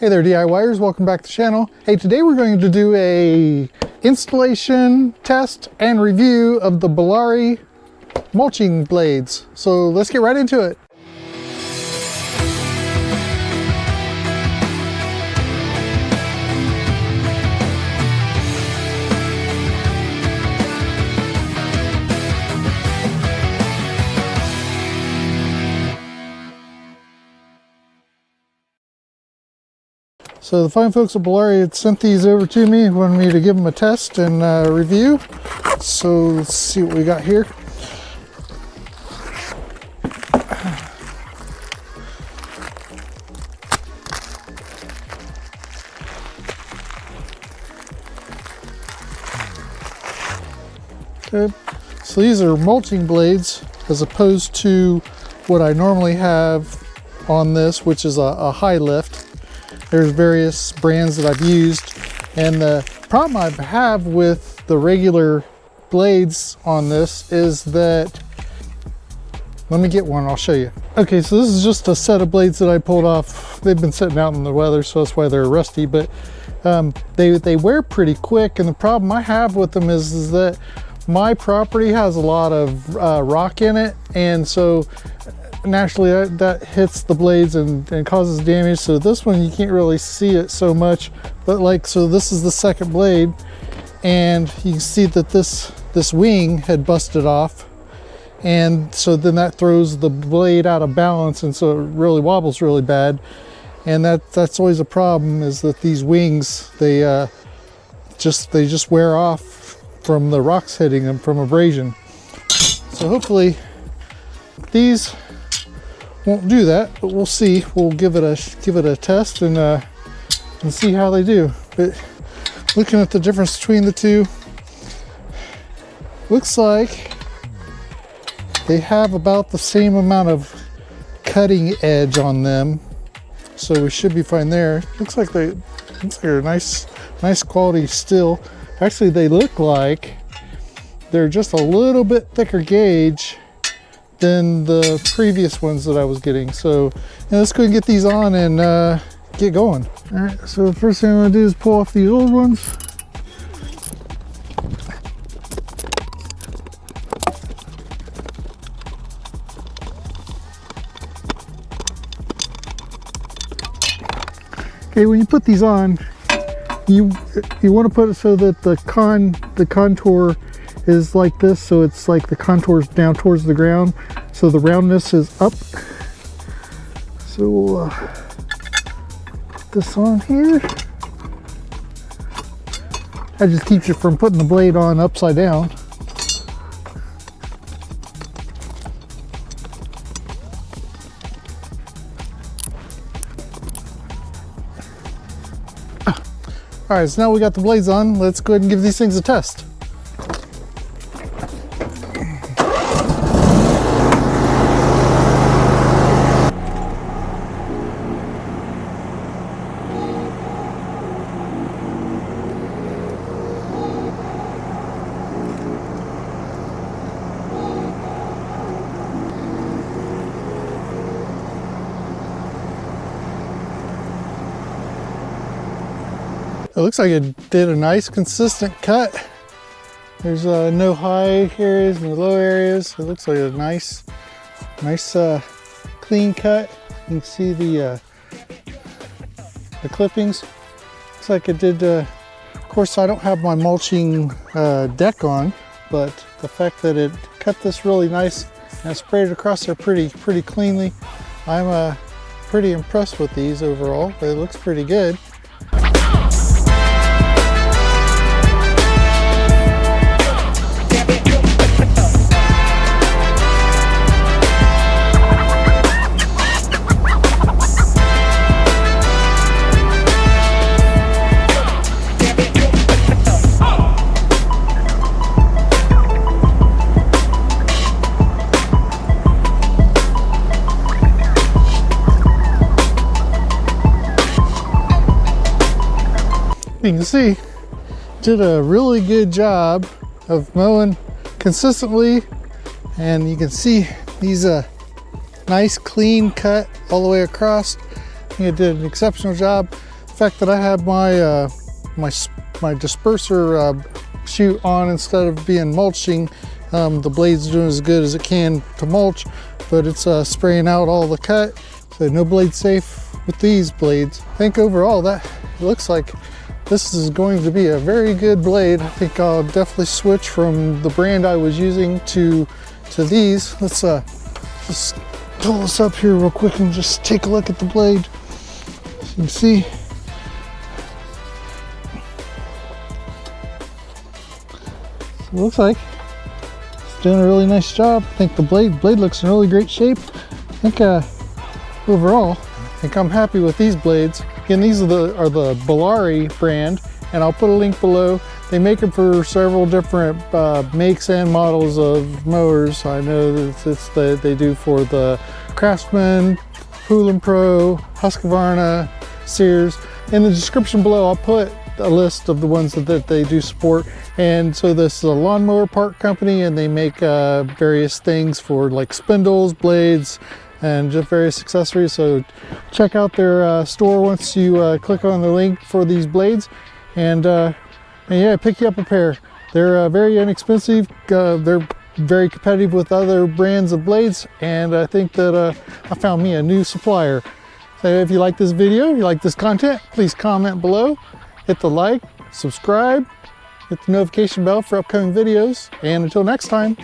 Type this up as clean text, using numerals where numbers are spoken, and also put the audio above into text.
Hey there DIYers, welcome back to the channel. Hey, today we're going to do a installation, test, and review of the Bularie mulching blades. So let's get right into it. So the fine folks at Bularie had sent these over to me, wanted me to give them a test and review. So let's see what we got here. Okay, so these are mulching blades as opposed to what I normally have on this, which is a high lift. There's various brands that I've used, and the problem I have with the regular blades on this is that, let me get one, I'll show you. Okay, so this is just a set of blades that I pulled off. They've been sitting out in the weather, so that's why they're rusty, but they wear pretty quick, and the problem I have with them is that my property has a lot of rock in it, and so naturally that hits the blades and causes damage. So this one you can't really see it so much, but like, so this is the second blade, and you can see that this wing had busted off, and so then that throws the blade out of balance, and so it really wobbles really bad. And that's always a problem, is that these wings, they just wear off from the rocks hitting them from abrasion. So hopefully these won't do that, but we'll see. We'll give it a test and see how they do. But looking at the difference between the two, looks like they have about the same amount of cutting edge on them, so we should be fine there. Looks like they're nice quality steel. Actually, they look like they're just a little bit thicker gauge than the previous ones that I was getting. So let's go and get these on and get going. All right, so the first thing I'm gonna do is pull off these old ones. Okay, when you put these on, you want to put it so that the contour is like this, so it's like the contours down towards the ground, so the roundness is up. So we'll put this on here. That just keeps you from putting the blade on upside down. All right, so now we got the blades on, let's go ahead and give these things a test. It looks like it did a nice consistent cut. There's no high areas, no low areas. It looks like a nice clean cut. You can see the clippings. Looks like it did. Of course, I don't have my mulching deck on, but the fact that it cut this really nice and sprayed it across there pretty cleanly, I'm pretty impressed with these overall. It looks pretty good. You can see, did a really good job of mowing consistently, and you can see these nice clean cut all the way across. I think it did an exceptional job. the fact that I have my my disperser chute on instead of being mulching. The blade's doing as good as it can to mulch, but it's spraying out all the cut, so no blade safe with these blades. I think overall that looks like this is going to be a very good blade. I think I'll definitely switch from the brand I was using to these. Let's just pull this up here real quick and just take a look at the blade. As you can see, it looks like it's doing a really nice job. I think the blade looks in really great shape. I think overall, I think I'm happy with these blades. Again, these are the Bularie brand, and I'll put a link below. They make them for several different makes and models of mowers. I know that they do for the Craftsman, Poolin Pro, Husqvarna, Sears. In the description below, I'll put a list of the ones that they do support. And so this is a lawnmower part company, and they make various things for like spindles, blades, and just various accessories. So check out their store once you click on the link for these blades, and yeah, pick you up a pair. They're very inexpensive. They're very competitive with other brands of blades, and I think that I found me a new supplier. So if you like this video, you like this content, please comment below, hit the like, subscribe, hit the notification bell for upcoming videos, and until next time.